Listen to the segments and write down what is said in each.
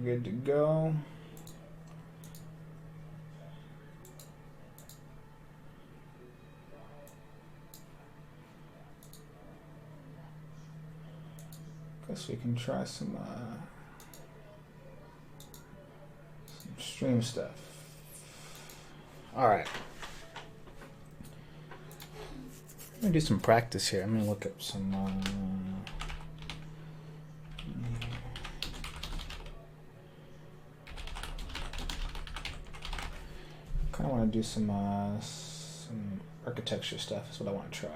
good to go. Guess we can try some stream stuff. All right. I'm gonna do some practice here. I'm gonna look up some. Kind of want to do some architecture stuff. Is what I want to try.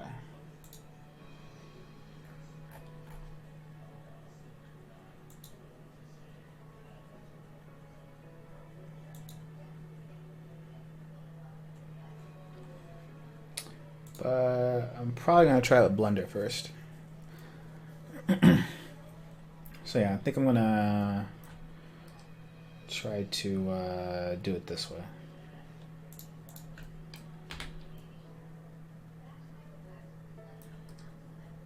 But I'm probably going to try with Blender first. So yeah, I think I'm going to try to do it this way.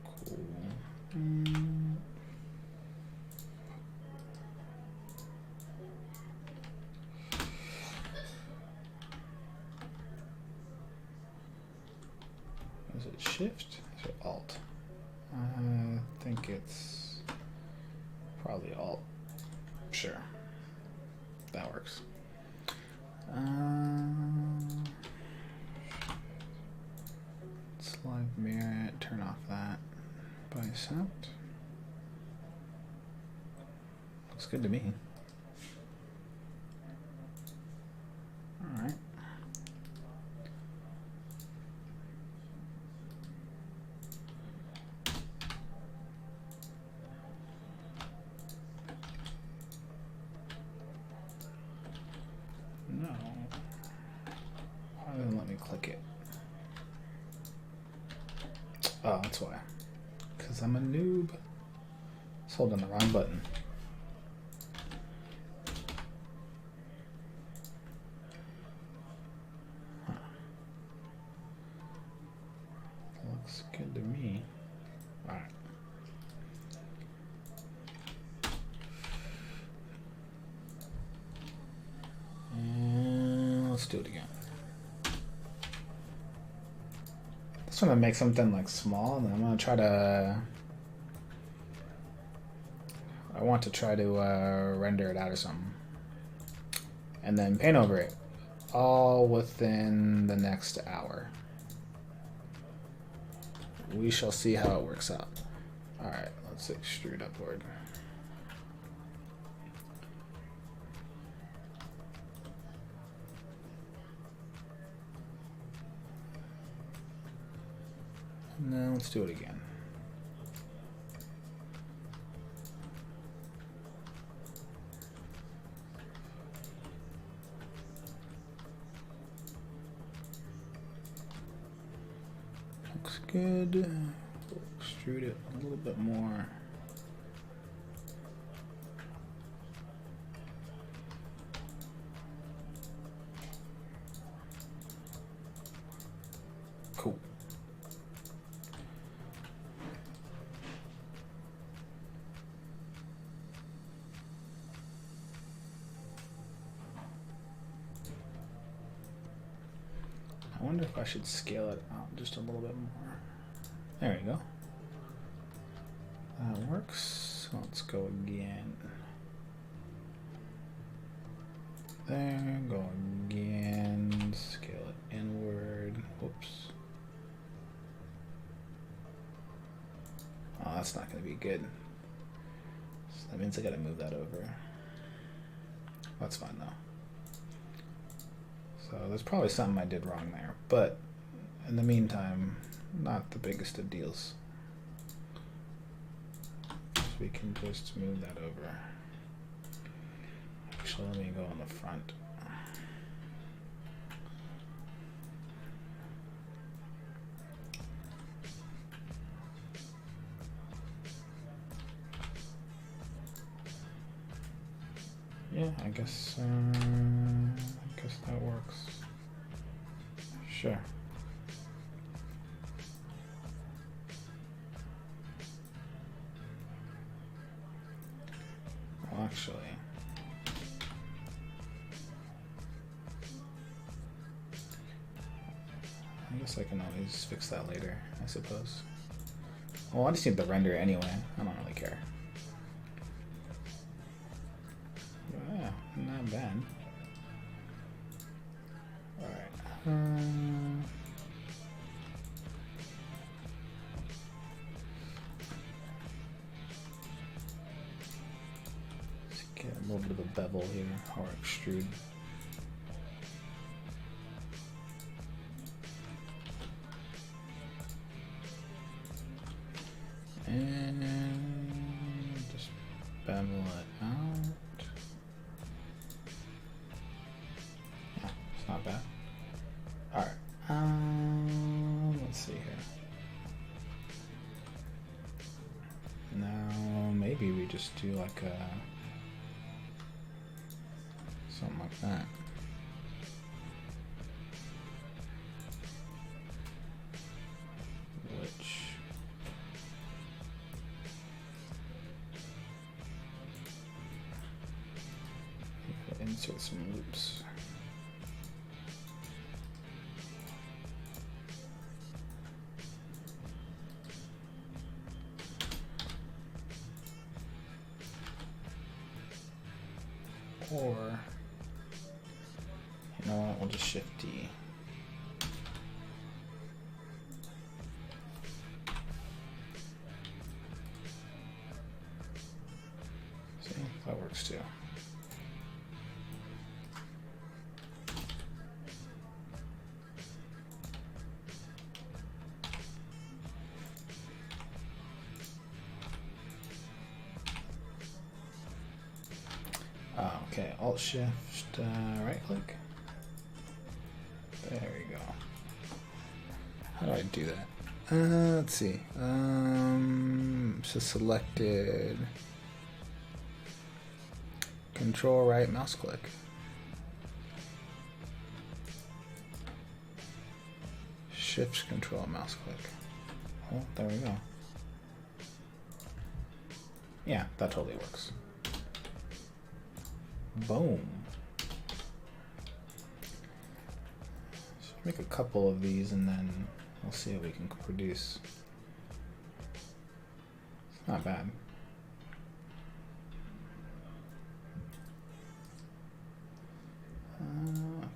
Cool. Is it Shift? Is it Alt? I think it's probably Alt. Sure. That works. Slide mirror, turn off that. Bicep. Looks good to me. All right. No. Why didn't let me click it? Oh, that's why. Because I'm a noob. Just holding the wrong button. Huh. Looks good to me. All right. And let's do it again. Just want to make something like small, and then I'm going to try to. I want to try to render it out or something, and then paint over it, all within the next hour. We shall see how it works out. All right, let's extrude upward. Now let's do it again. Looks good. We'll extrude it a little bit more. Cool. I wonder if I should scale it out just a little bit more. There we go. That works. So let's go again. There, go again. Scale it inward. Whoops. Oh, that's not going to be good. So that means I got to move that over. That's fine though. So there's probably something I did wrong there, but in the meantime, not the biggest of deals. So we can just move that over. Actually, let me go on the front. Yeah, I guess that works. Sure. Well, actually, guess I can always fix that later, I suppose. Well, I just need the render anyway. I don't really care. Yeah, not bad. Alright. Let's get a little bit of a bevel here, or extrude. And just bevel it out. Yeah, it's not bad. Alright, let's see here. Now, maybe we just do like a, something like that. Which, insert some loops. Or, you know what, we'll just shift D. See, that works too. Okay, Alt Shift, right click. There we go. How do I do that? Let's see. So selected. Control right mouse click. Shift Control mouse click. Oh, there we go. Yeah, that totally works. Boom. Just make a couple of these and then we'll see what we can produce. It's not bad.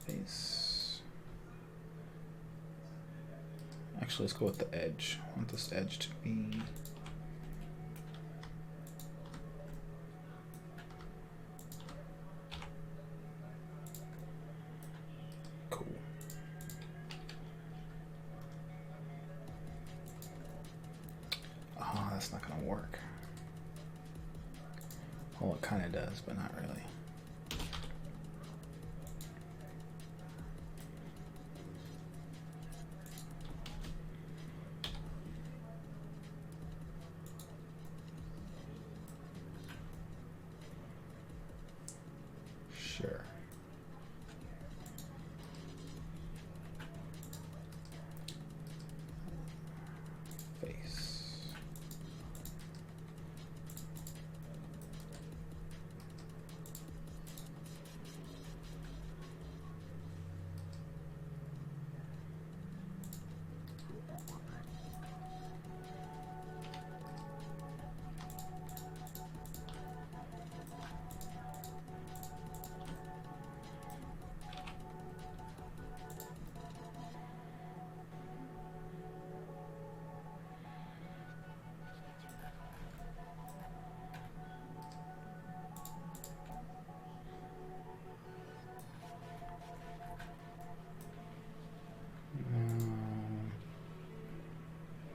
Face. Actually, let's go with the edge. I want this edge to be cool. Oh, that's not gonna work. Well, it kind of does, but not really. Sure. Face.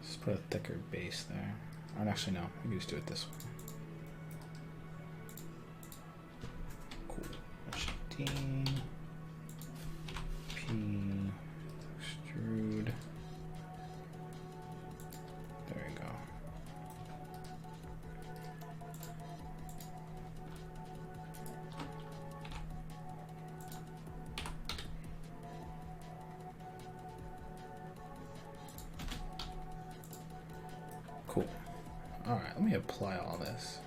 Let's put a thicker base there. Or actually, no, we can just do it this way. Cool. Shift T, P, extrude. There we go. Cool. All right, let me apply all this.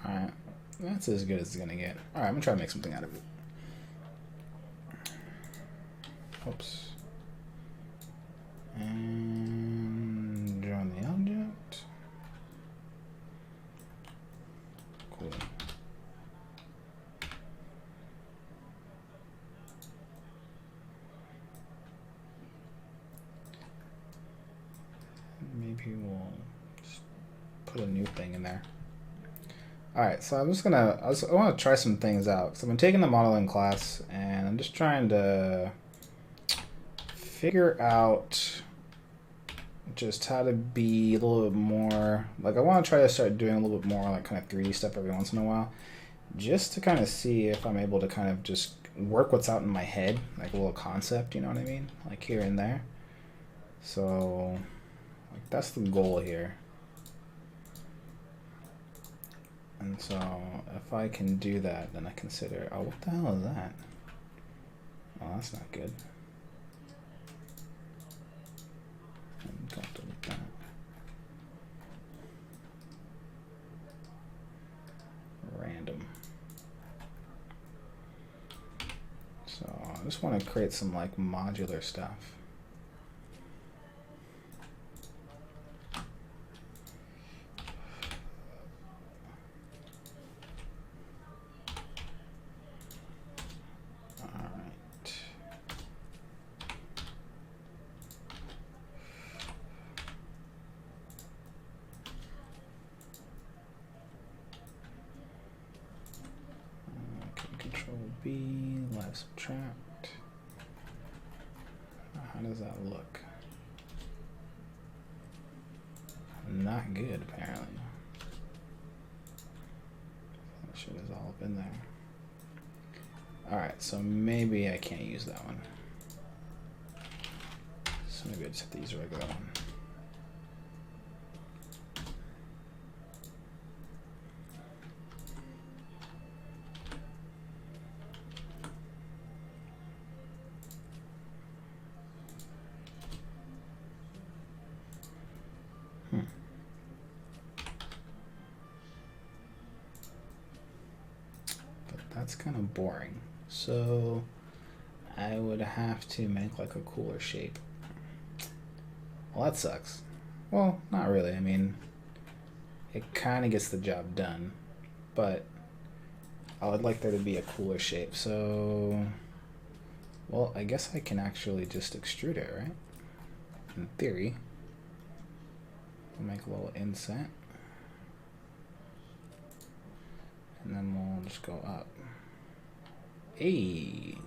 All right, That's as good as it's gonna get. All right, I'm gonna try to make something out of it. Oops. And join the object. Cool. Maybe we'll just put a new thing in there. All right, so I'm just gonna, I want to try some things out. So I'm taking the modeling class and I'm just trying to figure out just how to be a little bit more, like I want to try to start doing a little bit more like kind of 3D stuff every once in a while, just to kind of see if I'm able to kind of just work what's out in my head, like a little concept, you know what I mean? Like here and there. So like that's the goal here. And so if I can do that, then I consider, oh, what the hell is that? Oh, that's not good. I'm comfortable with that. Random. So I just want to create some like modular stuff. B, left subtract. How does that look? Not good, apparently. That shit is all up in there. Alright, so maybe I can't use that one. So maybe I just have to use a regular one. That's kind of boring. So I would have to make like a cooler shape. Well, that sucks. Well, not really. I mean, it kind of gets the job done, but I would like there to be a cooler shape. So, well, I guess I can actually just extrude it, right? In theory. We'll make a little inset. And then we'll just go up. Hey.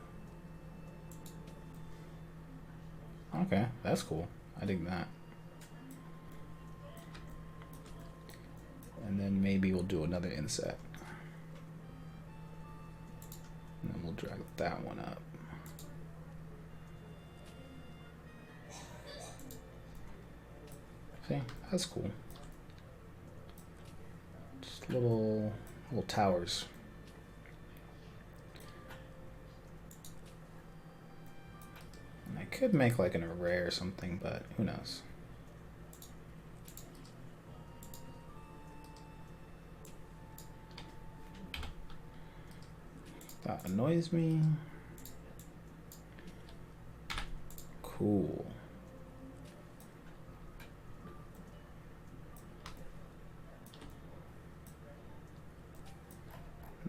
Okay, that's cool. I dig that. And then maybe we'll do another inset. And then we'll drag that one up. See, that's cool. Just little towers. And I could make like an array or something, but who knows? That annoys me. Cool.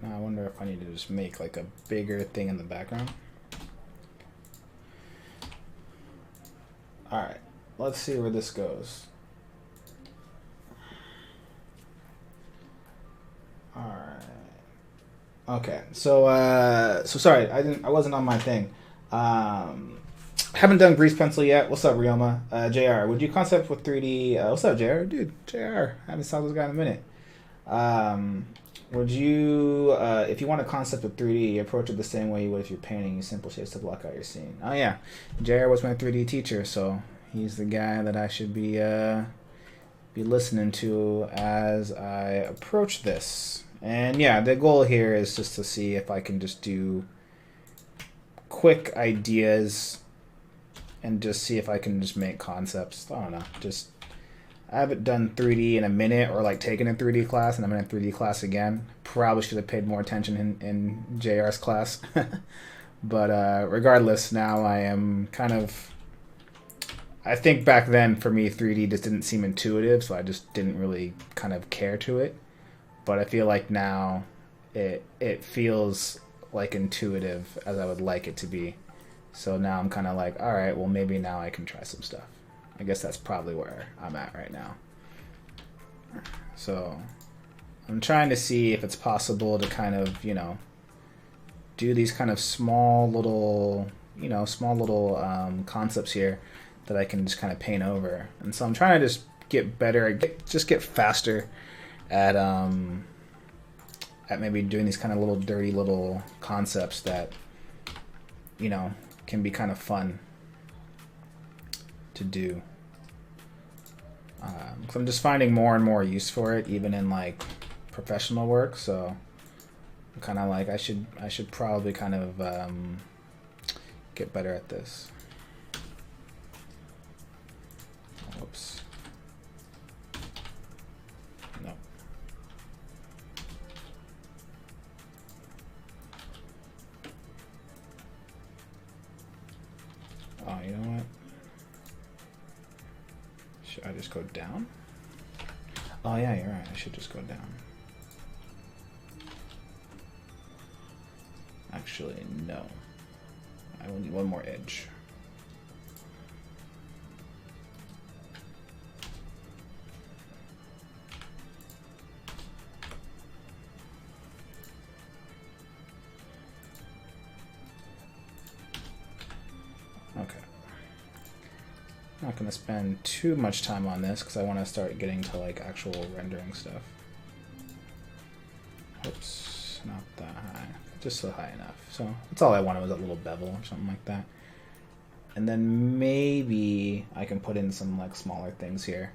Now I wonder if I need to just make like a bigger thing in the background. All right, let's see where this goes. All right. Okay, so sorry, I wasn't on my thing. Haven't done grease pencil yet. What's up, Ryoma? JR, would you concept with 3D? What's up, JR? Dude, JR, haven't saw this guy in a minute. Would you, if you want a concept with 3D, approach it the same way you would if you're painting, use simple shapes to block out your scene? Oh yeah, JR was my 3D teacher, so he's the guy that I should be listening to as I approach this. And yeah, the goal here is just to see if I can just do quick ideas and just see if I can just make concepts. I don't know, just I haven't done 3D in a minute, or like taken a 3D class, and I'm in a 3D class again. Probably should have paid more attention in JR's class. But regardless, now I am kind of... I think back then, for me, 3D just didn't seem intuitive, so I just didn't really kind of care to it. But I feel like now it feels like intuitive as I would like it to be. So now I'm kind of like, all right, well, maybe now I can try some stuff. I guess that's probably where I'm at right now. So I'm trying to see if it's possible to kind of, you know, do these kind of small little concepts here that I can just kind of paint over. And so I'm trying to just get better, just get faster at maybe doing these kind of little dirty little concepts that, you know, can be kind of fun to do. So I'm just finding more and more use for it, even in like professional work. So I'm kind of like, I should probably kind of get better at this. Whoops. No. Oh, you know what? Should I just go down? Oh yeah, you're right. I should just go down. Actually, no. I will need one more edge. Okay. Not gonna spend too much time on this because I want to start getting to like actual rendering stuff. Oops, not that high. Just so high enough. So that's all I wanted, was a little bevel or something like that. And then maybe I can put in some like smaller things here.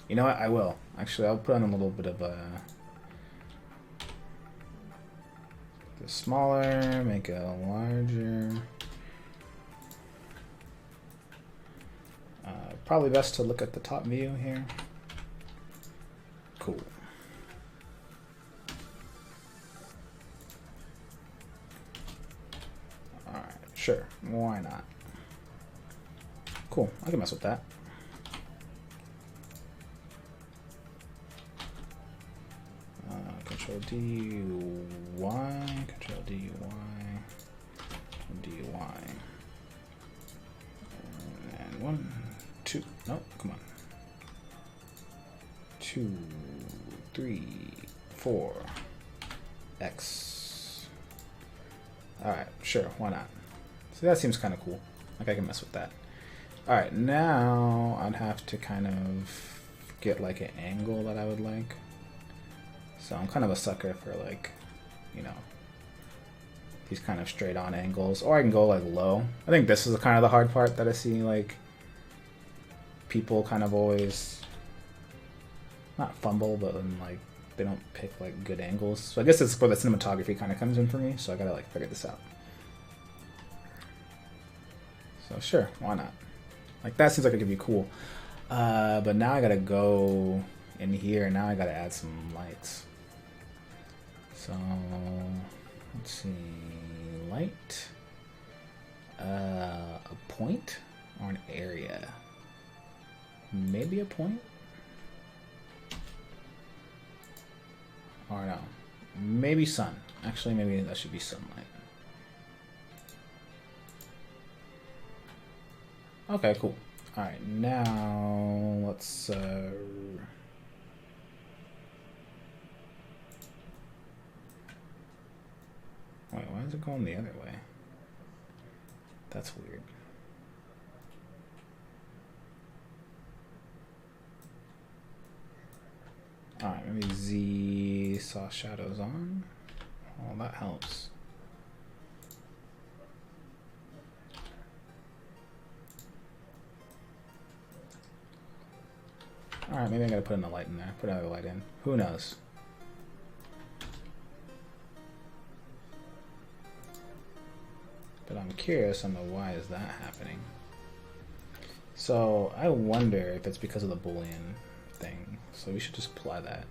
You know what? I will. Actually, I'll put on a little bit of a... smaller, make it larger. Probably best to look at the top view here. Cool. Alright, sure. Why not? Cool. I can mess with that. Control D, Y, Control D, Y, D, Y. And 1, 2, no, come on. 2, 3, 4, X. Alright, sure, why not? So that seems kind of cool. Like I can mess with that. Alright, now I'd have to kind of get like an angle that I would like. So I'm kind of a sucker for like, you know, these kind of straight on angles. Or I can go like low. I think this is kind of the hard part that I see like people kind of always, not fumble, but then like they don't pick like good angles. So I guess it's where the cinematography kind of comes in for me. So I gotta like figure this out. So sure, why not? Like that seems like it could be cool. But now I gotta go in here. Now I gotta add some lights. So let's see, light, a point or an area. Maybe a point. Or no, maybe sun. Actually, maybe that should be sunlight. Okay, cool. All right, now let's. Wait, why is it going the other way? That's weird. Alright, maybe Z saw shadows on. Oh, that helps. Alright, maybe I gotta put in a light in there. Put another light in. Who knows? But I'm curious on the why is that happening. So I wonder if it's because of the Boolean thing. So we should just apply that.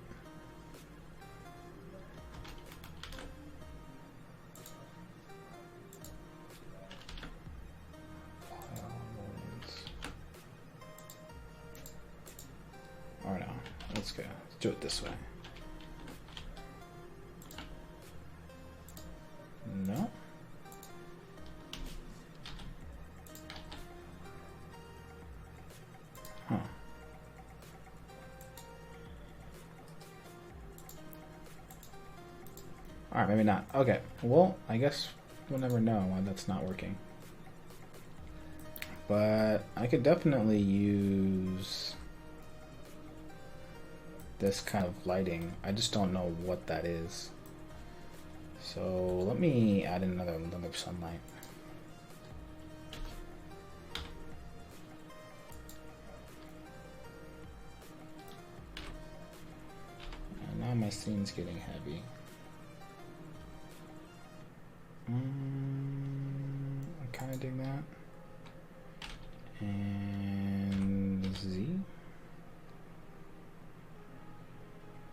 Or no, let's go. Let's do it this way. No. Huh. Alright, maybe not. Okay, well, I guess we'll never know why that's not working. But I could definitely use this kind of lighting. I just don't know what that is. So let me add in another sunlight. And now my scene's getting heavy. I kind of dig that. And Z.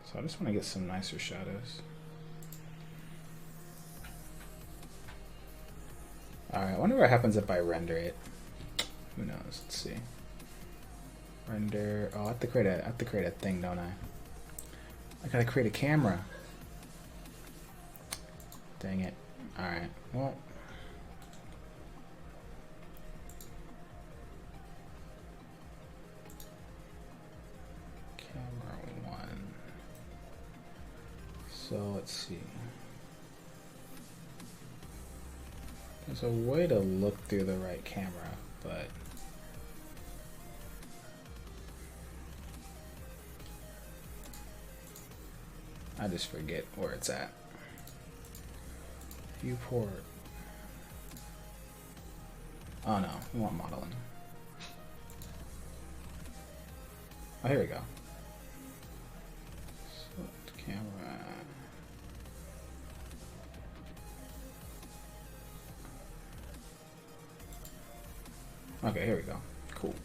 So I just want to get some nicer shadows. Alright, I wonder what happens if I render it. Who knows? Let's see. Render. Oh, I have to create a thing, don't I? I gotta create a camera. Dang it. Alright, well. Camera 1. So let's see. There's a way to look through the right camera, but I just forget where it's at. Viewport. Oh no, we want modeling. Oh, here we go. Select camera. Okay, here we go. Cool.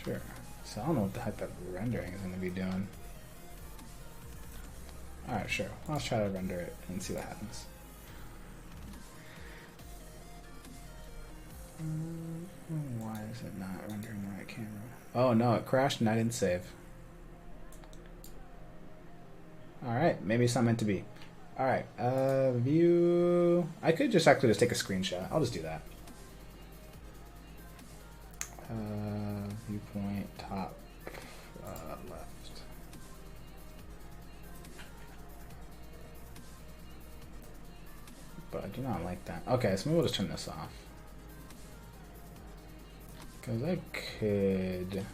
Sure. So I don't know what the heck that rendering is going to be doing. Alright, sure. Let's try to render it and see what happens. Why is it not rendering the right camera? Oh no, it crashed and I didn't save. Alright, maybe it's not meant to be. Alright, view. I could just actually just take a screenshot. I'll just do that. Viewpoint, top, left. But I do not like that. Okay, so maybe we'll just turn this off. Because I could...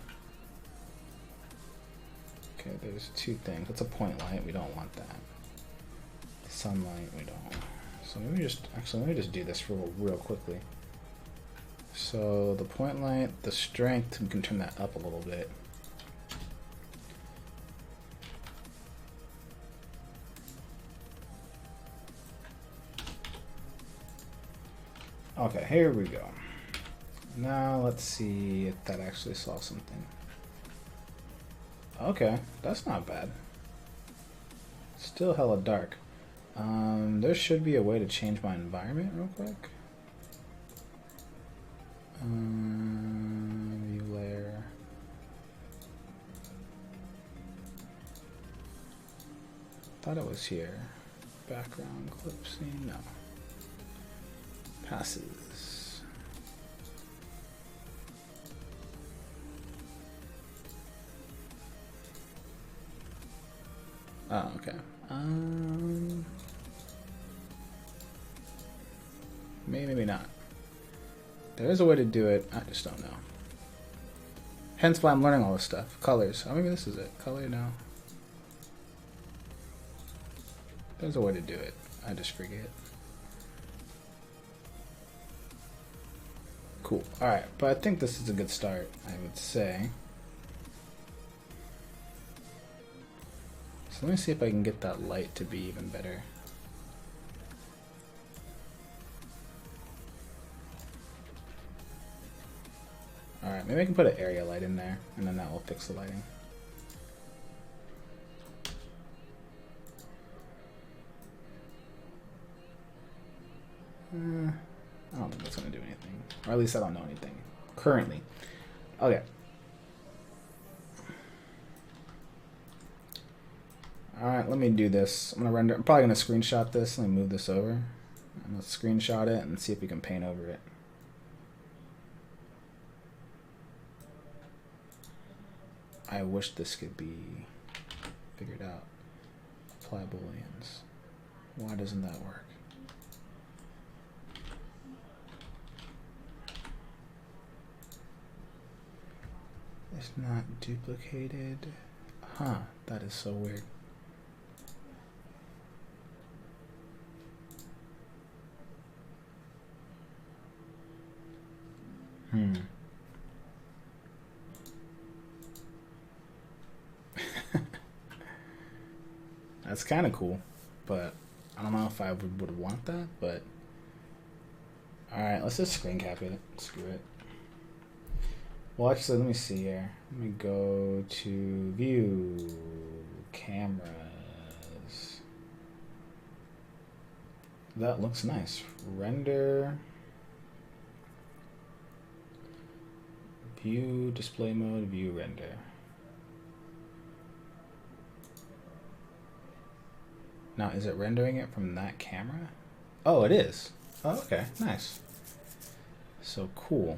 Okay, there's two things. That's a point light. We don't want that. Sunlight, we don't. So maybe just... Actually, let me just do this real quickly. So the point light, the strength, we can turn that up a little bit. Okay, here we go. Now let's see if that actually solves something. Okay, that's not bad. Still hella dark. There should be a way to change my environment real quick. View layer. Thought it was here. Background clip scene, no. Passes. Oh, okay. Maybe not. There is a way to do it. I just don't know. Hence why I'm learning all this stuff. Colors. Oh, maybe this is it. Color, no. There's a way to do it. I just forget. Cool. Alright, but I think this is a good start, I would say. So let me see if I can get that light to be even better. Alright, maybe I can put an area light in there, and then that will fix the lighting. I don't think that's going to do anything. Or at least I don't know anything. Currently. Okay. Alright, let me do this. I'm probably going to screenshot this. Let me move this over. I'm going to screenshot it and see if we can paint over it. I wish this could be figured out. Apply booleans. Why doesn't that work? It's not duplicated. Huh, that is so weird. That's kind of cool, but I don't know if I would want that, but alright, let's just screen cap it. Screw it. Well, actually, let me see here. Let me go to view, cameras. That looks nice. Render, view, display mode, view, render. Now, is it rendering it from that camera? Oh, it is. Oh, okay, nice. So cool.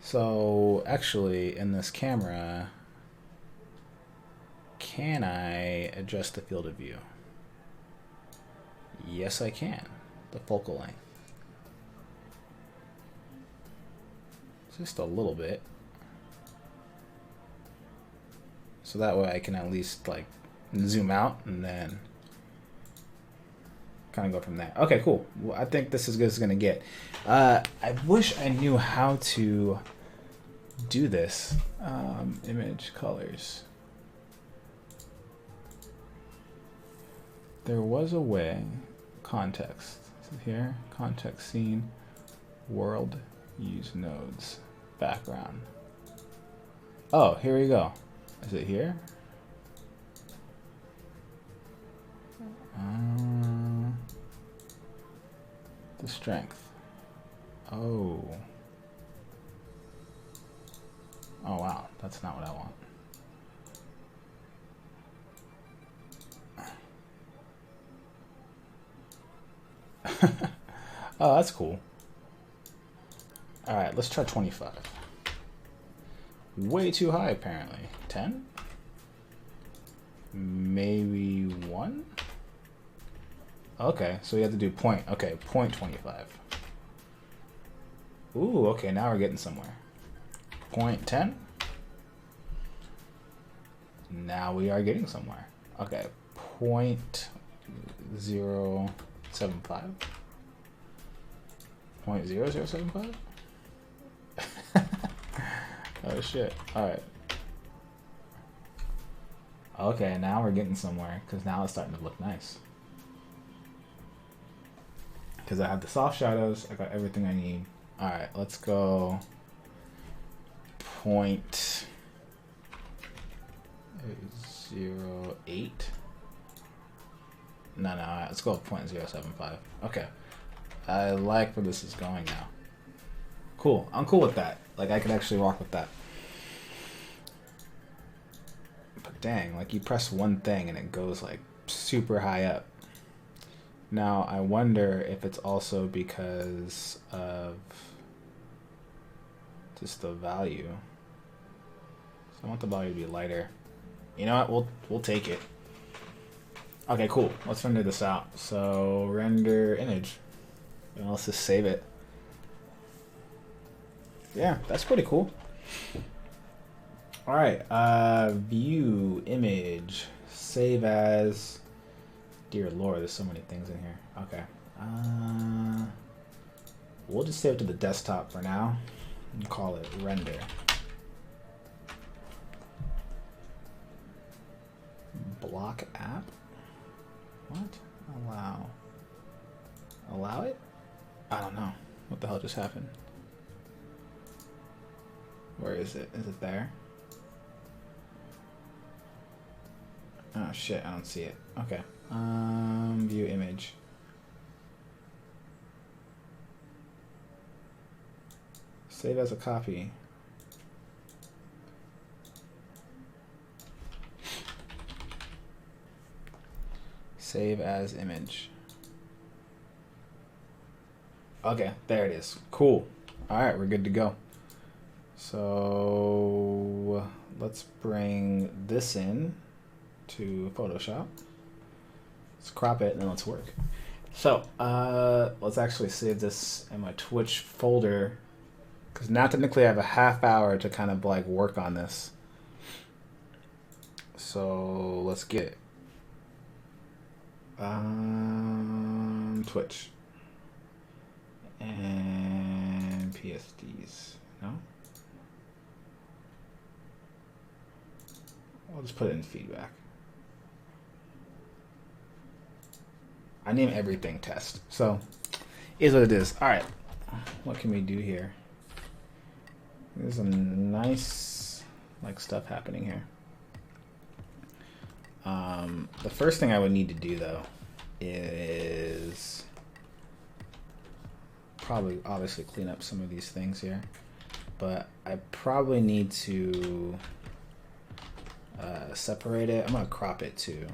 So actually, in this camera, can I adjust the field of view? Yes, I can. The focal length. Just a little bit. So that way I can at least like zoom out and then kind of go from there. Okay, cool. Well, I think this is good as it's gonna get. I wish I knew how to do this. Image colors. There was a way. Context. So here, context scene, world, use nodes, background. Oh, here we go. Is it here? The strength. Oh. Oh wow, that's not what I want. Oh, that's cool. Alright, let's try 25. Way too high, apparently. 10? Maybe 1? Okay, so we have to do point. Okay, point 25. Ooh, okay, now we're getting somewhere. Point 10. Now we are getting somewhere. Okay, point 0.075. 0.0075? Oh shit. Alright. Okay, now we're getting somewhere, because now it's starting to look nice. Because I have the soft shadows, I got everything I need. Alright, let's go .08. No, let's go 0.075. Okay. I like where this is going now. Cool. I'm cool with that. Like, I could actually rock with that. But dang, like, you press one thing and it goes, like, super high up. Now, I wonder if it's also because of just the value. So I want the value to be lighter. You know what? We'll take it. Okay, cool. Let's render this out. So, render image. And let's just save it. Yeah, that's pretty cool. Alright, view, image, save as. Dear Lord, there's so many things in here. Okay. We'll just save it to the desktop for now and call it render. Block app? What? Allow. Allow it? I don't know. What the hell just happened? Where is it? Is it there? Oh shit, I don't see it. Okay. View image. Save as a copy. Save as image. Okay, there it is. Cool. All right, we're good to go. So let's bring this in to Photoshop. Let's crop it and then let's work. So let's actually save this in my Twitch folder, because now technically I have a half hour to kind of like work on this. So let's get it. Twitch and PSDs. No, I'll just put it in feedback. I name everything test, so is what it is. All right, what can we do here? There's some nice like stuff happening here. The first thing I would need to do though is probably obviously clean up some of these things here, but I probably need to separate it. I'm gonna crop it too.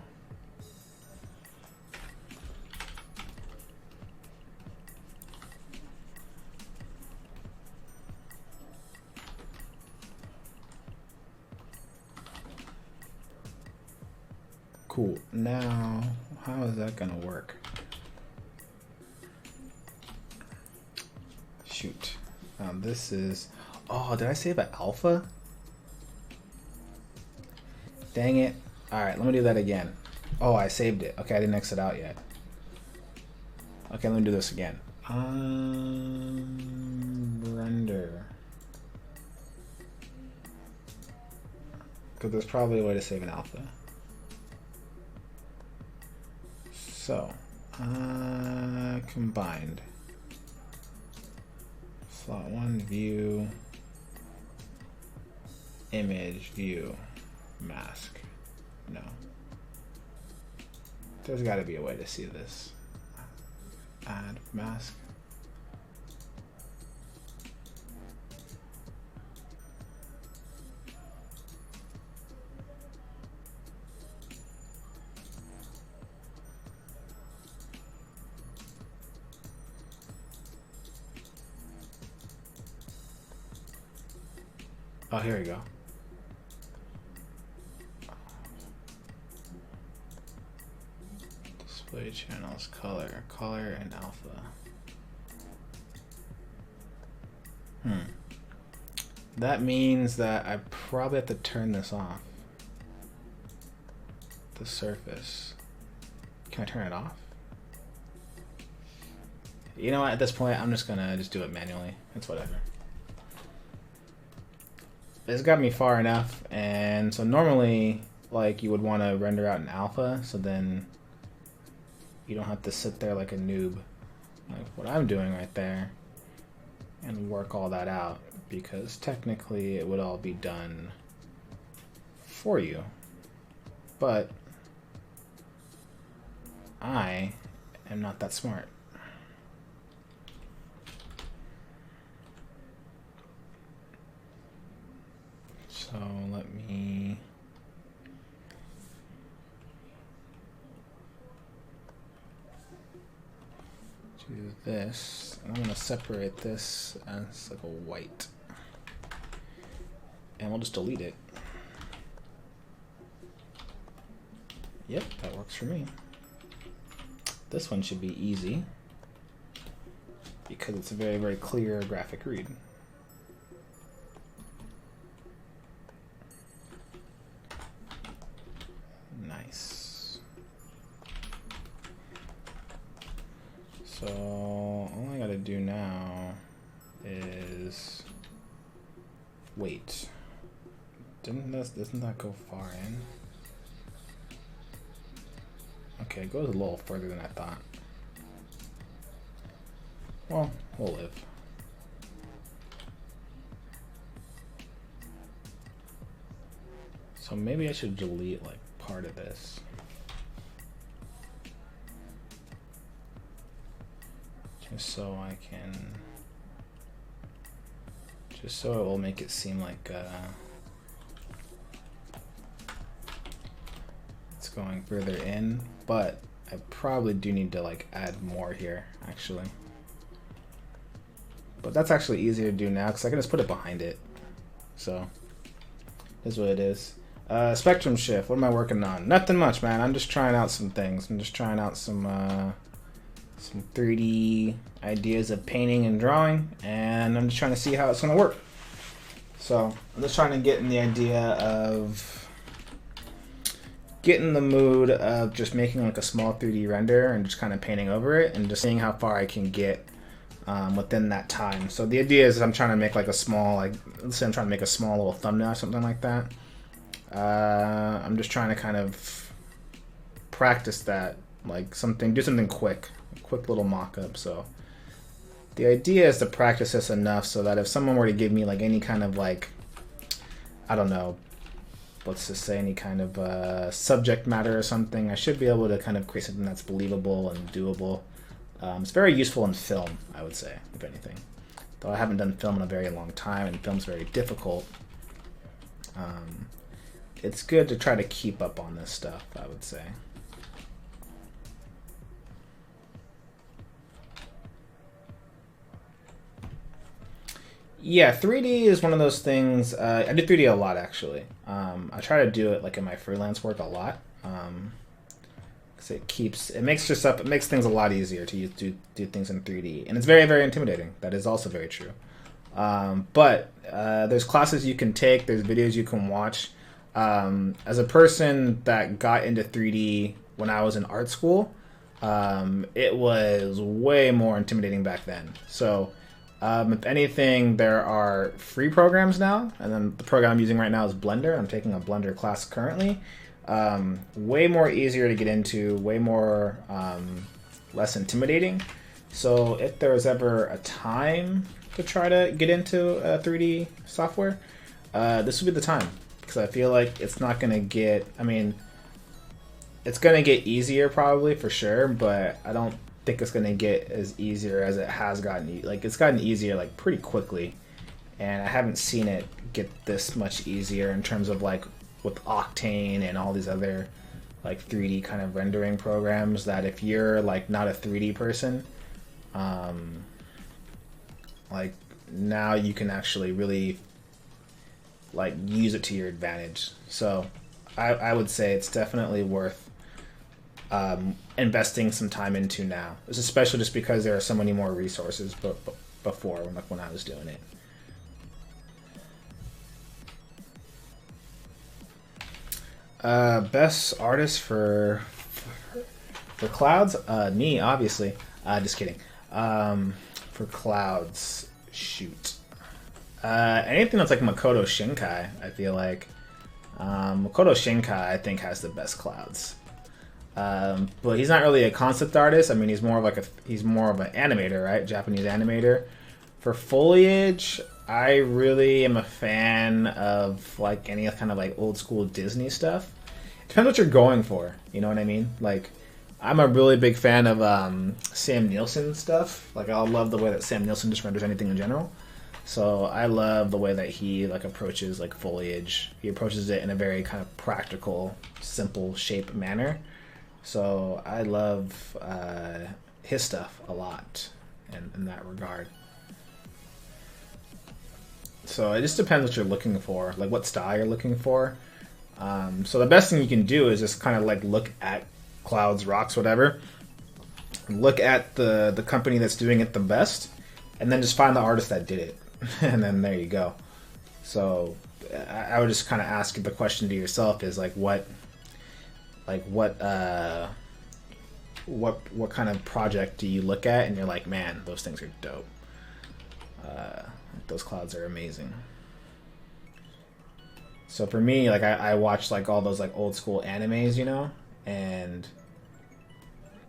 Cool. Now, how is that gonna work? Shoot. This is... Oh, did I save an alpha? Dang it. Alright, let me do that again. Oh, I saved it. Okay, I didn't exit out yet. Okay, let me do this again. Render. Because there's probably a way to save an alpha. So, combined. Slot 1, view, image, view, mask. No. There's got to be a way to see this. Add mask. Oh, here we go. Display channels, color and alpha. That means that I probably have to turn this off. The surface. Can I turn it off? You know what, at this point, I'm just gonna do it manually. It's whatever. It's got me far enough, and so normally like you would want to render out an alpha so then you don't have to sit there like a noob like what I'm doing right there and work all that out, because technically it would all be done for you, but I am not that smart. So let me do this. I'm going to separate this as like a white. And we'll just delete it. Yep, that works for me. This one should be easy because it's a very, very clear graphic read. Nice. So all I gotta do now is wait. Doesn't that go far in? Okay, it goes a little further than I thought. Well, we'll live. So maybe I should delete like part of this. Just so I can, just so it will make it seem like it's going further in, but I probably do need to like add more here actually. But that's actually easier to do now because I can just put it behind it. So here's what it is. Spectrum shift, what am I working on? Nothing much, man. I'm just trying out some things. I'm just trying out some 3D ideas of painting and drawing, and I'm just trying to see how it's going to work. So I'm just trying to get in the idea of getting the mood of just making like a small 3D render and just kind of painting over it and just seeing how far I can get within that time. So the idea is I'm trying to make like a small, like let's say I'm trying to make a small little thumbnail or something like that. I'm just trying to kind of practice that, like do something quick little mock-up. So the idea is to practice this enough so that if someone were to give me like any kind of like, I don't know, let's just say any kind of subject matter or something, I should be able to kind of create something that's believable and doable. It's very useful in film, I would say, if anything. Though I haven't done film in a very long time, and film's very difficult. It's good to try to keep up on this stuff, I would say. Yeah, 3D is one of those things. I do 3D a lot, actually. I try to do it like in my freelance work a lot. It makes things a lot easier to do things in 3D, and it's very, very intimidating. That is also very true. But there's classes you can take, there's videos you can watch. As a person that got into 3D when I was in art school, it was way more intimidating back then. So if anything, there are free programs now, and then the program I'm using right now is Blender. I'm taking a Blender class currently. Way more easier to get into, way more less intimidating. So if there was ever a time to try to get into 3D software, this would be the time, because I feel like it's not going to get, I mean, it's going to get easier probably for sure, but I don't think it's going to get as easier as it has gotten. Like, it's gotten easier like pretty quickly, and I haven't seen it get this much easier in terms of like with Octane and all these other like 3D kind of rendering programs, that if you're like not a 3D person, like now you can actually really like use it to your advantage. So I would say it's definitely worth investing some time into now, especially just because there are so many more resources before when I was doing it. Best artist for clouds? Me, obviously. Just kidding. For clouds, shoot. Anything that's like Makoto Shinkai, I feel like. Makoto Shinkai, I think, has the best clouds. But he's not really a concept artist. I mean, he's more of an animator, right? Japanese animator. For foliage, I really am a fan of like any kind of like old school Disney stuff. Depends what you're going for, you know what I mean? Like, I'm a really big fan of Sam Nielsen stuff. Like, I love the way that Sam Nielsen just renders anything in general. So I love the way that he like approaches like foliage. He approaches it in a very kind of practical, simple shape manner. So I love his stuff a lot in that regard. So it just depends what you're looking for, like what style you're looking for. So the best thing you can do is just kind of like look at clouds, rocks, whatever. Look at the company that's doing it the best, and then just find the artist that did it, and then there you go. So I would just kind of ask the question to yourself is like what kind of project do you look at and you're like, man, those things are dope. Those clouds are amazing. So for me, like I watch like all those like old school animes, you know, and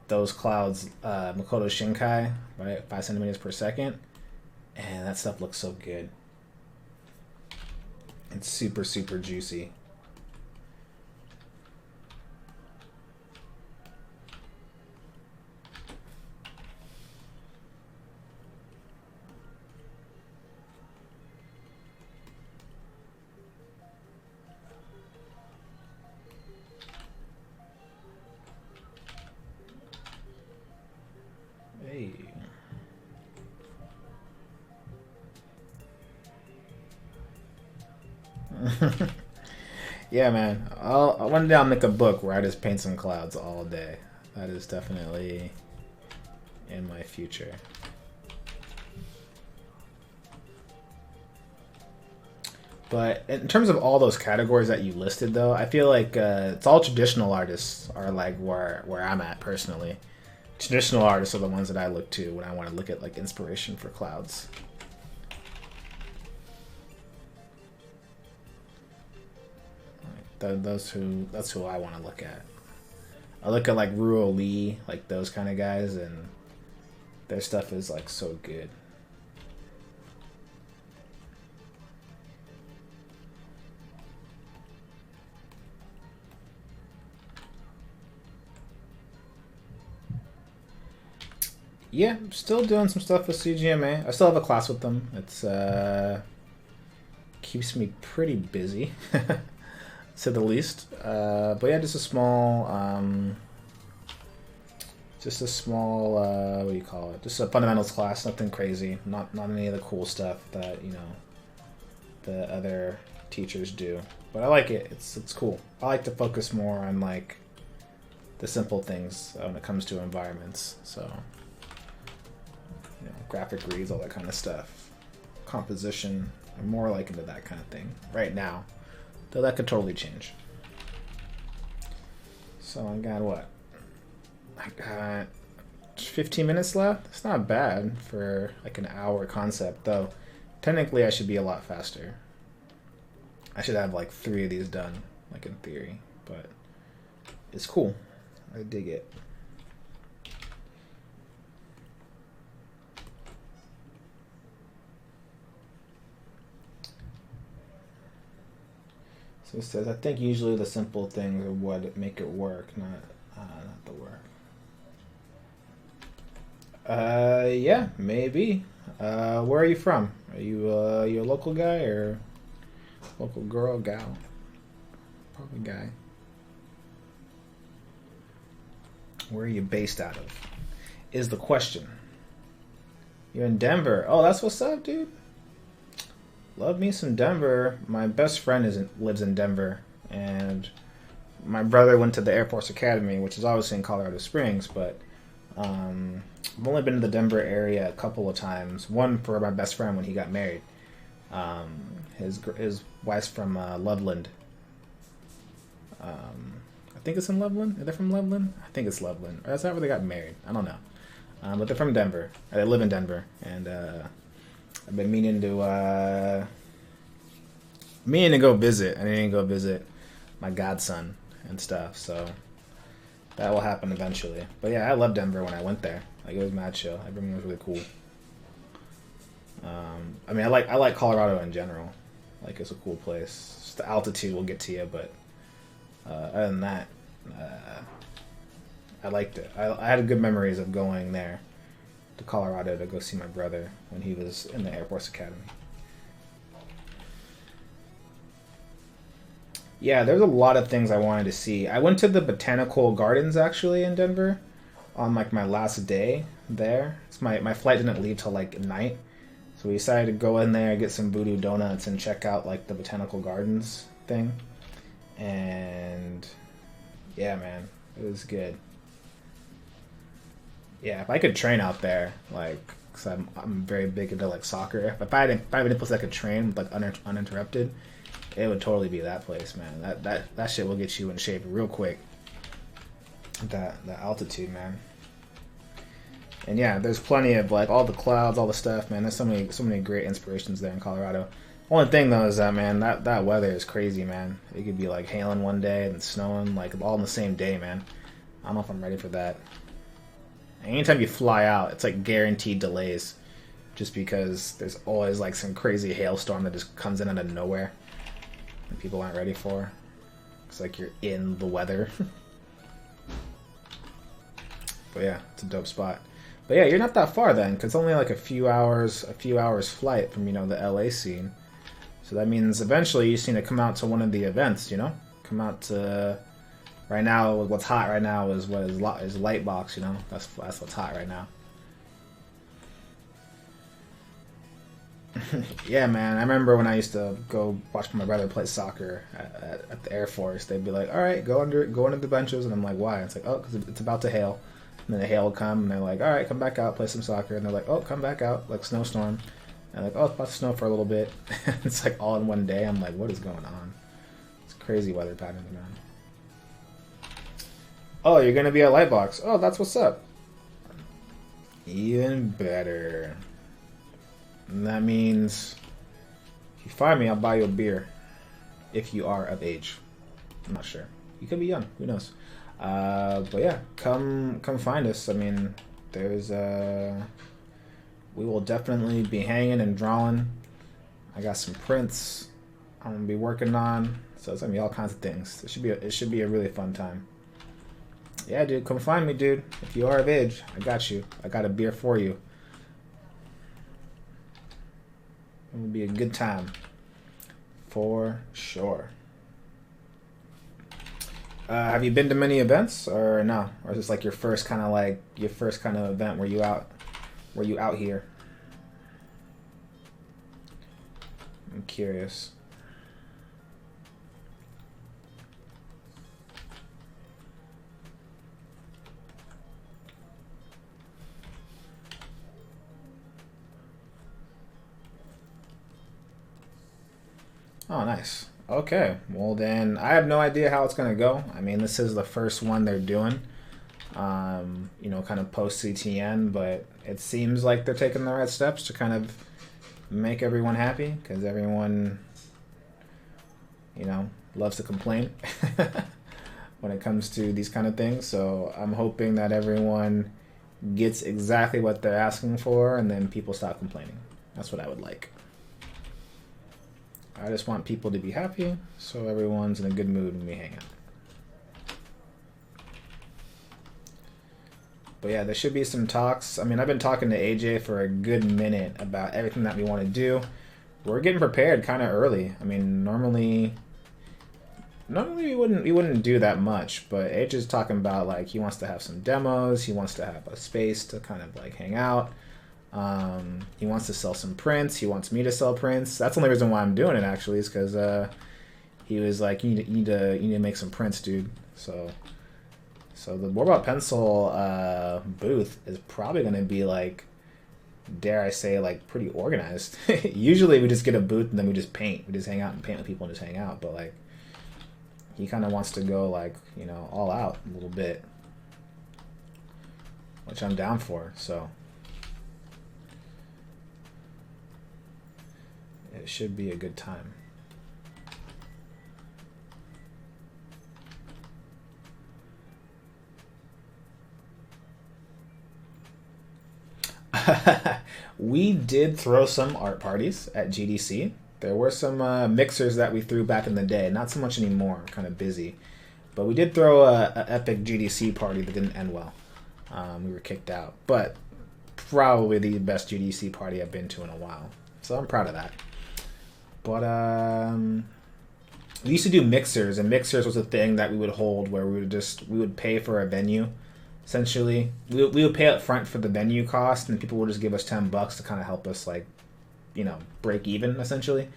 those clouds, Makoto Shinkai, right, 5 centimeters per second, and that stuff looks so good. It's super, super juicy. Yeah, man. One day I'll make a book where I just paint some clouds all day. That is definitely in my future. But in terms of all those categories that you listed, though, I feel like it's all traditional artists are like where I'm at personally. Traditional artists are the ones that I look to when I want to look at like inspiration for clouds. That's who I want to look at. I look at like Ruo Lee, like those kind of guys, and their stuff is like so good. Yeah, I'm still doing some stuff with CGMA. I still have a class with them. It's keeps me pretty busy, to the least. But yeah, just a small, what do you call it? Just a fundamentals class. Nothing crazy. Not any of the cool stuff that the other teachers do. But I like it. It's cool. I like to focus more on like the simple things when it comes to environments. So. Graphic reads, all that kind of stuff. Composition, I'm more like into that kind of thing right now. Though that could totally change. So I got what? I got 15 minutes left? It's not bad for like an hour concept, though. Technically I should be a lot faster. I should have like 3 of these done, like in theory, but it's cool. I dig it. So it says, I think usually the simple things are what make it work, not the work. Yeah, maybe. Where are you from? Are you a local guy or local girl, gal? Probably guy. Where are you based out of? Is the question. You're in Denver. Oh, that's what's up, dude. Love me some Denver. My best friend lives in Denver, and my brother went to the Air Force Academy, which is obviously in Colorado Springs, but I've only been to the Denver area a couple of times. One for my best friend when he got married. His wife's from Loveland. I think it's in Loveland. Are they from Loveland? I think it's Loveland. Or is that where they got married? I don't know. But they're from Denver. They live in Denver, and I've been meaning to go visit. I didn't go visit my godson and stuff, so that will happen eventually. But yeah, I loved Denver when I went there. Like, it was mad chill. Everyone was really cool. I mean, I like Colorado in general. Like, it's a cool place. Just the altitude will get to you, but other than that, I liked it. I had good memories of going there to Colorado to go see my brother when he was in the Air Force Academy. Yeah, there's a lot of things I wanted to see. I went to the botanical gardens actually in Denver on like my last day there. So my flight didn't leave till like night. So we decided to go in there, get some voodoo donuts, and check out like the botanical gardens thing. And yeah, man, it was good. Yeah, if I could train out there, like, cause I'm very big into like soccer. If I had any place I could train with like uninterrupted, it would totally be that place, man. That shit will get you in shape real quick. The altitude, man. And yeah, there's plenty of like all the clouds, all the stuff, man. There's so many great inspirations there in Colorado. Only thing though is that, man, that weather is crazy, man. It could be like hailing one day and snowing like all in the same day, man. I don't know if I'm ready for that. Anytime you fly out, it's like guaranteed delays, just because there's always like some crazy hailstorm that just comes in out of nowhere and people aren't ready for. It's like you're in the weather. But yeah, it's a dope spot. But yeah, you're not that far then, because it's only like a few hours flight from, the LA scene. So that means eventually you just need to come out to one of the events, come out to. Right now, what's hot right now is Lightbox, That's what's hot right now. Yeah, man. I remember when I used to go watch my brother play soccer at the Air Force. They'd be like, "All right, go under the benches," and I'm like, "Why?" It's like, "Oh, because it's about to hail." And then the hail will come, and they're like, "All right, come back out, play some soccer." And they're like, "Oh, come back out, like snowstorm." And like, "Oh, it's about to snow for a little bit." It's like all in one day. I'm like, "What is going on?" It's crazy weather patterns, man. Oh, you're gonna be at Lightbox. Oh, that's what's up. Even better. And that means if you find me, I'll buy you a beer. If you are of age. I'm not sure. You could be young. Who knows? But yeah, come find us. I mean, there's we will definitely be hanging and drawing. I got some prints I'm gonna be working on. So it's gonna be all kinds of things. It should be a really fun time. Yeah, dude, come find me, dude. If you are of age, I got you. I got a beer for you. It will be a good time. For sure. Have you been to many events or no? Or is this like your first kind of event where you out here? I'm curious. Oh, nice. Okay. Well, then I have no idea how it's going to go. I mean, this is the first one they're doing, kind of post CTN, but it seems like they're taking the right steps to kind of make everyone happy because everyone, loves to complain when it comes to these kind of things. So I'm hoping that everyone gets exactly what they're asking for and then people stop complaining. That's what I would like. I just want people to be happy, so everyone's in a good mood when we hang out. But yeah, there should be some talks. I mean, I've been talking to AJ for a good minute about everything that we want to do. We're getting prepared kind of early. I mean, normally we wouldn't do that much, but AJ's talking about like he wants to have some demos. He wants to have a space to kind of like hang out. He wants to sell some prints. He wants me to sell prints. That's the only reason why I'm doing it actually, is because he was like, you need to make some prints, dude. So the More About Pencil booth is probably going to be like, dare I say, like pretty organized. Usually we just get a booth and then we just paint. We just hang out and paint with people and just hang out. But like, he kind of wants to go like, all out a little bit, which I'm down for. So it should be a good time. We did throw some art parties at GDC. There were some mixers that we threw back in the day. Not so much anymore. Kind of busy. But we did throw a epic GDC party that didn't end well. We were kicked out. But probably the best GDC party I've been to in a while. So I'm proud of that. But we used to do mixers, and mixers was a thing that we would hold where we would pay for a venue. Essentially, we would pay up front for the venue cost, and people would just give us $10 to kind of help us break even essentially,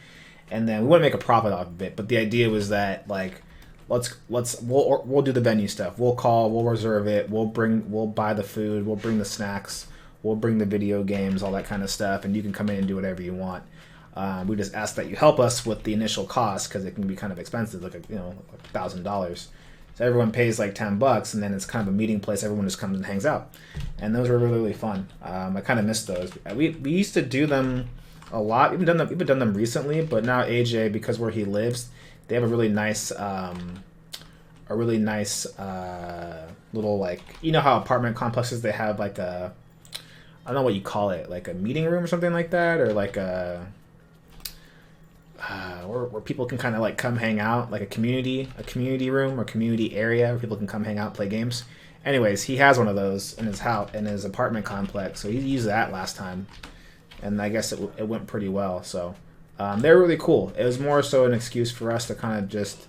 and then we want to make a profit off of it. But the idea was that like, we'll do the venue stuff. We'll reserve it. We'll buy the food. We'll bring the snacks. We'll bring the video games, all that kind of stuff, and you can come in and do whatever you want. We just ask that you help us with the initial cost because it can be kind of expensive, like $1,000. So everyone pays like $10, and then it's kind of a meeting place. Everyone just comes and hangs out, and those were really, really fun. I kind of missed those. We used to do them a lot. We've done them recently, but now AJ, because where he lives, they have a really nice little, like, how apartment complexes, they have like a, I don't know what you call it, like a meeting room or something like that, or like a where people can kind of like come hang out, like a community room or community area where people can come hang out, play games. Anyways, he has one of those in his house, in his apartment complex, so he used that last time, and I guess it went pretty well. So they're really cool. It was more so an excuse for us to kind of just,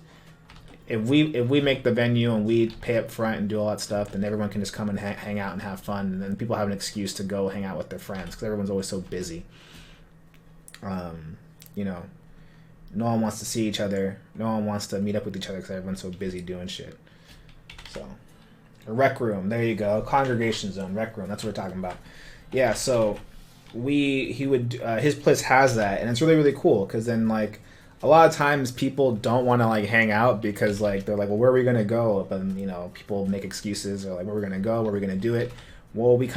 if we make the venue and we pay up front and do all that stuff, then everyone can just come and hang out and have fun, and then people have an excuse to go hang out with their friends because everyone's always so busy. You know, no one wants to see each other. No one wants to meet up with each other because everyone's so busy doing shit. So, a rec room. There you go. Congregation zone, rec room. That's what we're talking about. Yeah. So, his place has that, and it's really really cool because then like a lot of times people don't want to like hang out because like they're like, well, where are we gonna go? And you know, people make excuses or like, where are we gonna go? Where are we gonna do it? Well, we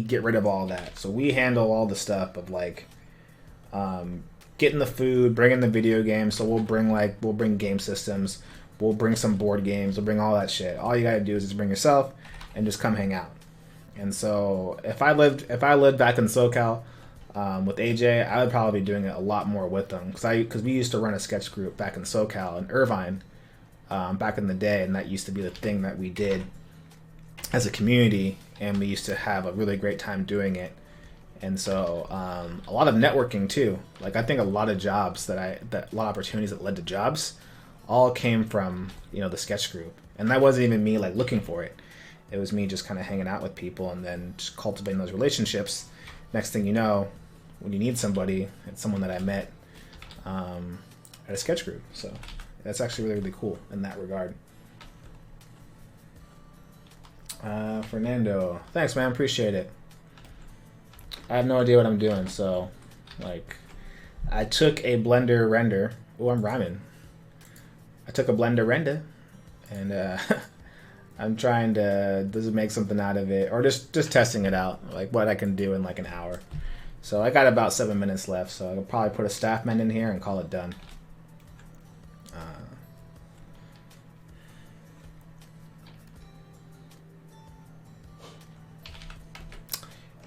get rid of all that. So we handle all the stuff of like getting the food, bringing the video games. So we'll bring game systems, we'll bring some board games, we'll bring all that shit. All you gotta do is just bring yourself and just come hang out. And so if I lived back in SoCal with AJ, I would probably be doing it a lot more with them because we used to run a sketch group back in SoCal in Irvine back in the day, and that used to be the thing that we did as a community, and we used to have a really great time doing it. And so a lot of networking too. Like I think a lot of jobs a lot of opportunities that led to jobs all came from, you know, the sketch group. And that wasn't even me like looking for it. It was me just kind of hanging out with people and then just cultivating those relationships. Next thing you know, when you need somebody, it's someone that I met at a sketch group. So that's actually really, really cool in that regard. Fernando, thanks man, appreciate it. I have no idea what I'm doing, so like I took a Blender render. Oh, I'm rhyming. I took a Blender render and I'm trying to just make something out of it, or just testing it out, like what I can do in like an hour. So I got about 7 minutes left, so I'll probably put a staff man in here and call it done.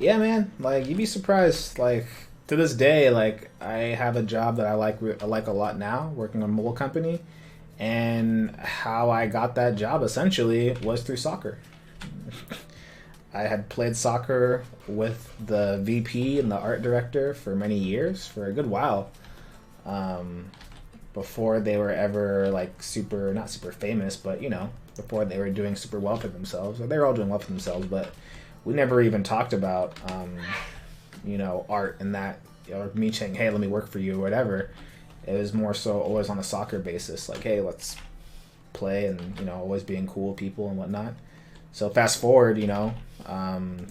Yeah, man. Like you'd be surprised. Like to this day, like I have a job that I like a lot now, working on a mobile company, and how I got that job essentially was through soccer. I had played soccer with the VP and the art director for many years, for a good while, before they were ever like not super famous, but you know, before they were doing super well for themselves, or they were all doing well for themselves, but we never even talked about, you know, art and that, or me saying, hey, let me work for you or whatever. It was more so always on a soccer basis, like, hey, let's play, and, you know, always being cool people and whatnot. So fast forward, you know,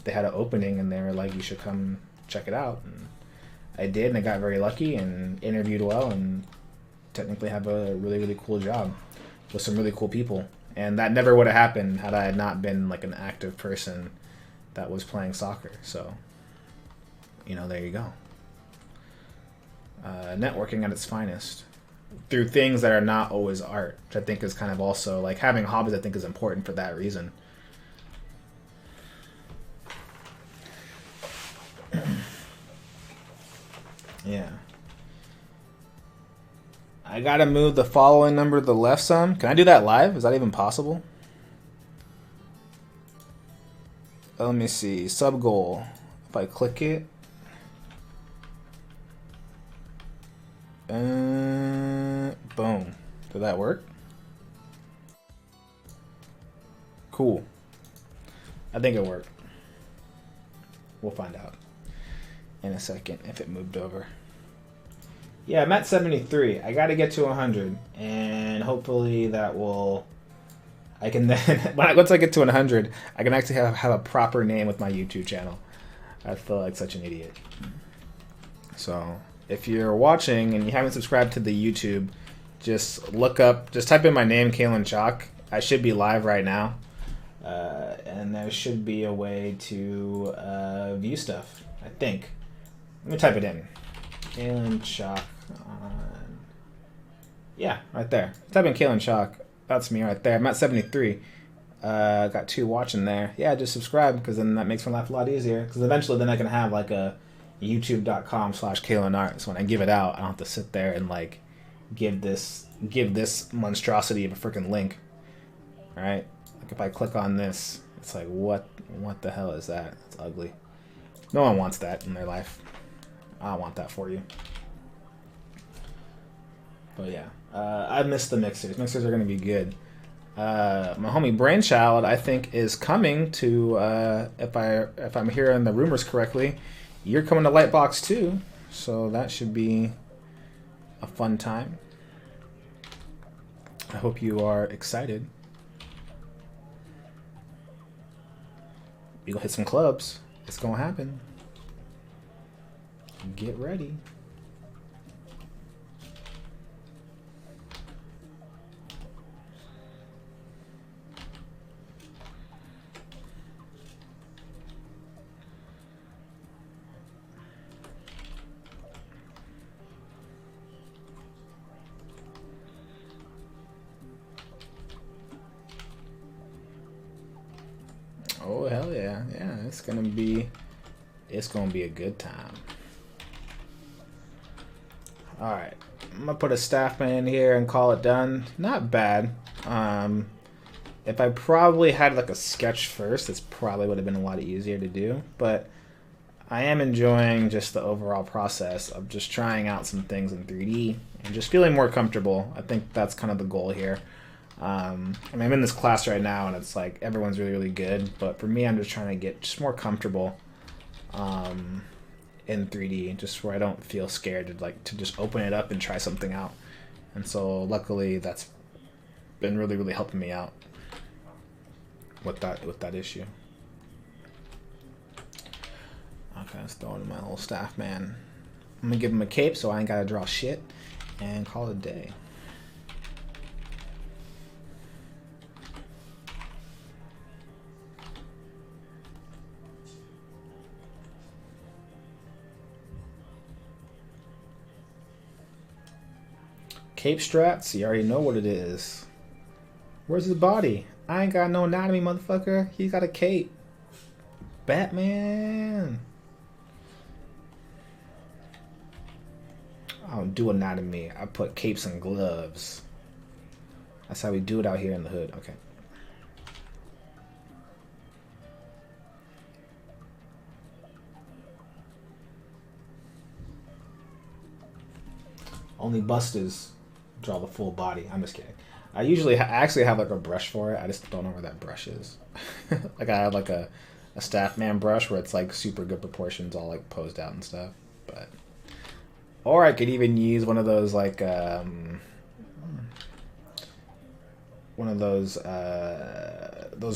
they had an opening and they were like, you should come check it out. And I did, and I got very lucky and interviewed well and technically have a really, really cool job with some really cool people. And that never would have happened had I not been like an active person that was playing soccer. So, you know, there you go. Networking at its finest through things that are not always art, which I think is kind of also like having hobbies. I think is important for that reason. Yeah. I gotta move the following number to the left some. Can I do that live? Is that even possible? Let me see. Sub goal. If I click it. Boom. Did that work? Cool. I think it worked. We'll find out in a second if it moved over. Yeah, I'm at 73. I got to get to 100, and hopefully that will. I can then once I get to 100, I can actually have a proper name with my YouTube channel. I feel like such an idiot. So if you're watching and you haven't subscribed to the YouTube, just type in my name, K04sk. I should be live right now, and there should be a way to view stuff. I think. Let me type it in. K04sk. Yeah, right there. Type in K04sk. That's me right there. I'm at 73. Got 2 watching there. Yeah, just subscribe, because then that makes my life a lot easier. Because eventually then I can have like a youtube.com/KLNart. So when I give it out, I don't have to sit there and like give this monstrosity of a freaking link. Right? Like if I click on this, it's like what the hell is that? It's ugly. No one wants that in their life. I don't want that for you. But yeah, I miss the mixers. Mixers are going to be good. My homie Brainchild, I think, is coming to, if I'm hearing the rumors correctly, you're coming to Lightbox too. So that should be a fun time. I hope you are excited. We gonna hit some clubs. It's gonna happen. Get ready. Oh hell yeah. Yeah, it's gonna be a good time. Alright. I'm gonna put a staff man in here and call it done. Not bad. If I probably had like a sketch first, this probably would have been a lot easier to do, but I am enjoying just the overall process of just trying out some things in 3D and just feeling more comfortable. I think that's kind of the goal here. I mean, I'm in this class right now, and it's like everyone's really, really good. But for me, I'm just trying to get just more comfortable in 3D, just where I don't feel scared to just open it up and try something out. And so, luckily, that's been really, really helping me out with that issue. Okay, let's throw in my little staff man. I'm gonna give him a cape so I ain't gotta draw shit, and call it a day. Cape strats, you already know what it is. Where's his body? I ain't got no anatomy, motherfucker. He got a cape. Batman. I don't do anatomy. I put capes and gloves. That's how we do it out here in the hood. Okay. Only busters draw the full body. I'm just kidding. I actually have like a brush for it. I just don't know where that brush is. Like I have like a staff man brush where it's like super good proportions, all like posed out and stuff. But or I could even use one of those like one of those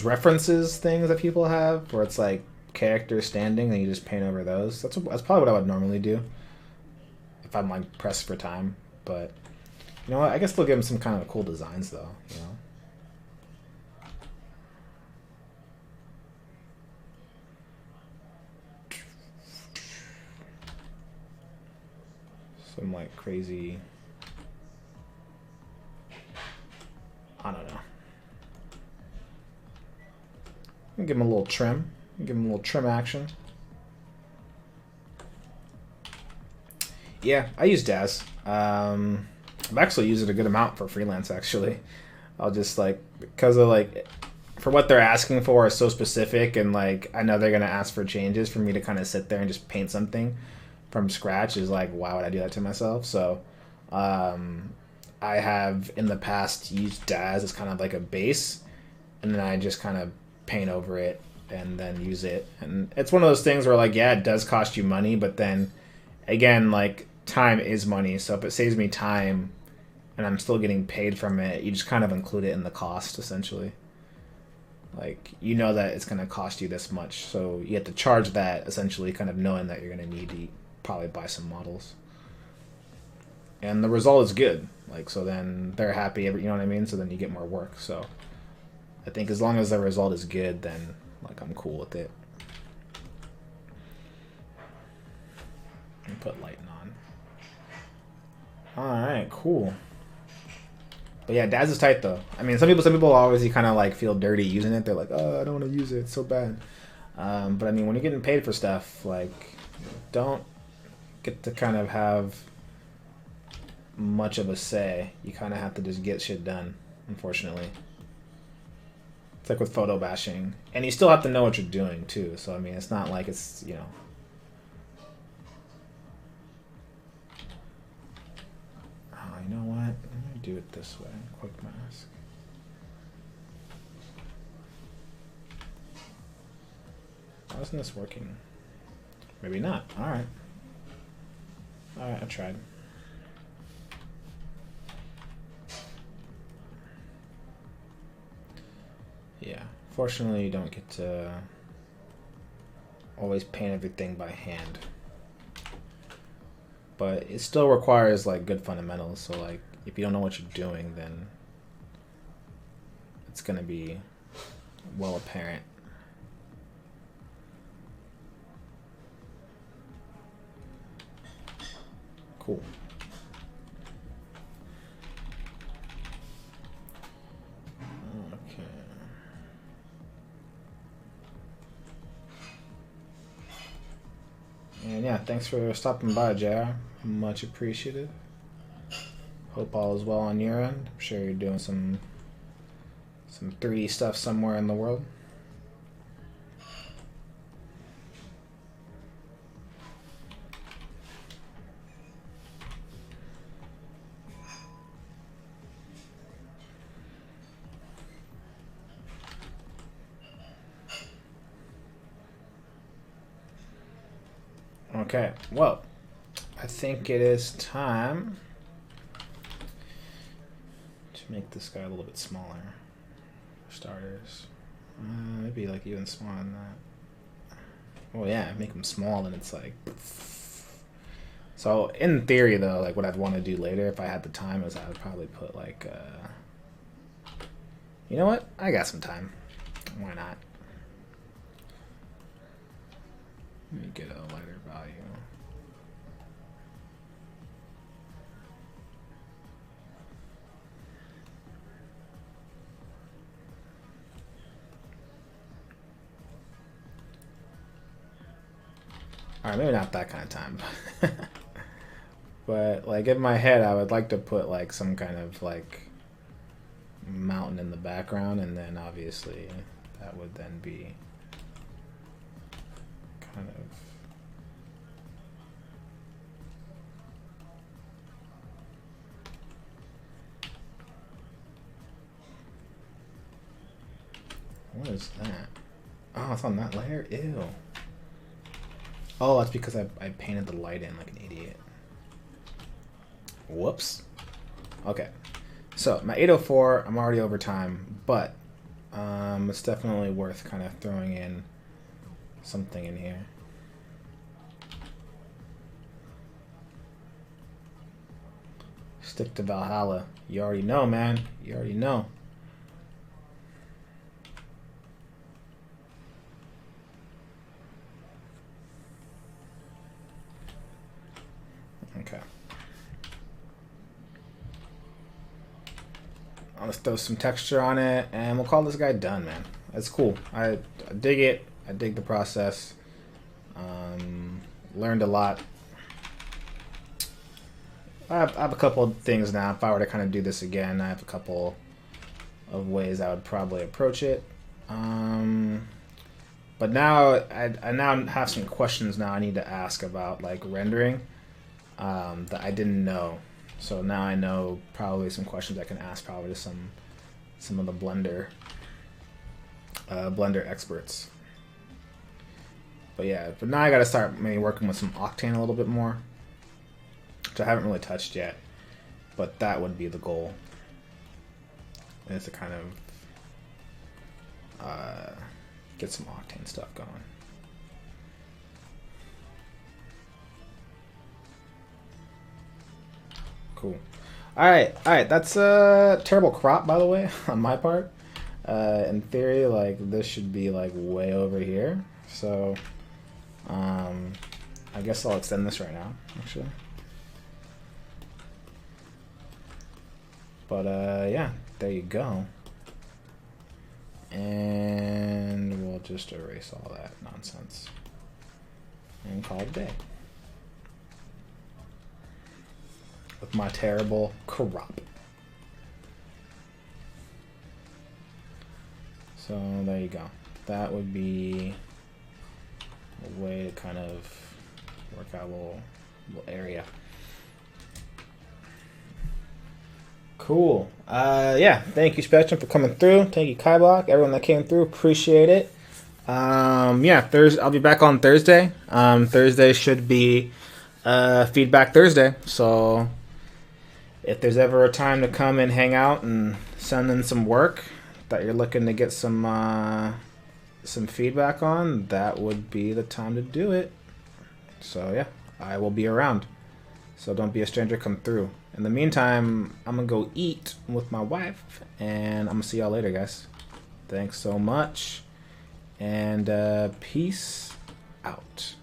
references things that people have where it's like characters standing and you just paint over those. That's probably what I would normally do if I'm like pressed for time. But you know what? I guess they'll give them some kind of cool designs though. You know. Some like crazy. I don't know. Give him a little trim. Give him a little trim action. Yeah, I use Daz. I've actually used it a good amount for freelance, actually. I'll just, like, because of, like, for what they're asking for is so specific, and, like, I know they're going to ask for changes for me to kind of sit there and just paint something from scratch is, like, why would I do that to myself? So, I have, in the past, used Daz as kind of, like, a base, and then I just kind of paint over it and then use it. And it's one of those things where, like, yeah, it does cost you money, but then, again, like, time is money, so if it saves me time and I'm still getting paid from it, you just kind of include it in the cost, essentially. Like, you know that it's going to cost you this much, so you have to charge that, essentially, kind of knowing that you're going to need to probably buy some models. And the result is good. Like, so then they're happy, you know what I mean? So then you get more work. So I think as long as the result is good, then, like, I'm cool with it. And put lighting on. Alright, cool. But yeah, Daz is tight though. I mean, some people always kind of like feel dirty using it. They're like, oh, I don't want to use it. It's so bad. But I mean, when you're getting paid for stuff, like, don't get to kind of have much of a say. You kind of have to just get shit done, unfortunately. It's like with photo bashing. And you still have to know what you're doing too. So, I mean, it's not like it's, you know. Oh, you know what? Let me do it this way. Quick mask. Why isn't this working? Maybe not. Alright. Alright, I tried. Yeah. Fortunately, you don't get to always paint everything by hand. But it still requires like good fundamentals, so like if you don't know what you're doing, then it's gonna be well apparent. Cool. Okay. And yeah, thanks for stopping by, JR. Much appreciated. Hope all is well on your end. I'm sure you're doing some 3D stuff somewhere in the world. Okay, well, I think it is time to make this guy a little bit smaller. For starters, maybe like even smaller than that. Oh yeah, make him small and it's like. So in theory, though, like what I'd want to do later if I had the time is I would probably put like, you know what? I got some time. Why not? Let me get a lighter value. Alright, maybe not that kind of time. But like in my head I would like to put like some kind of like mountain in the background, and then obviously that would then be kind of what is that? Oh, it's on that layer? Ew. Oh, that's because I painted the light in like an idiot. Whoops. Okay. So, my 804, I'm already over time, but it's definitely worth kind of throwing in something in here. Stick to Valhalla. You already know, man. You already know. Okay. Let's throw some texture on it, and we'll call this guy done, man. That's cool. I dig it. I dig the process. Learned a lot. I have a couple of things now. If I were to kind of do this again, I have a couple of ways I would probably approach it. But now I now have some questions now I need to ask about like rendering that I didn't know. So now I know probably some questions I can ask probably to some of the Blender experts. But yeah, but now I got to start maybe working with some Octane a little bit more, which I haven't really touched yet. But that would be the goal. Is to kind of get some Octane stuff going. Cool. All right. That's a terrible crop, by the way, on my part. In theory, like this should be like way over here. So, I guess I'll extend this right now, actually. But yeah, there you go. And we'll just erase all that nonsense and call it a day. With my terrible crop. So there you go. That would be a way to kind of work out a little area. Cool. Yeah, thank you, Spectrum, for coming through. Thank you, Kyblock, everyone that came through. Appreciate it. Yeah, I'll be back on Thursday. Thursday should be Feedback Thursday. So if there's ever a time to come and hang out and send in some work that you're looking to get some feedback on, that would be the time to do it. So yeah, I will be around. So don't be a stranger, come through. In the meantime, I'm going to go eat with my wife, and I'm going to see y'all later, guys. Thanks so much, and peace out.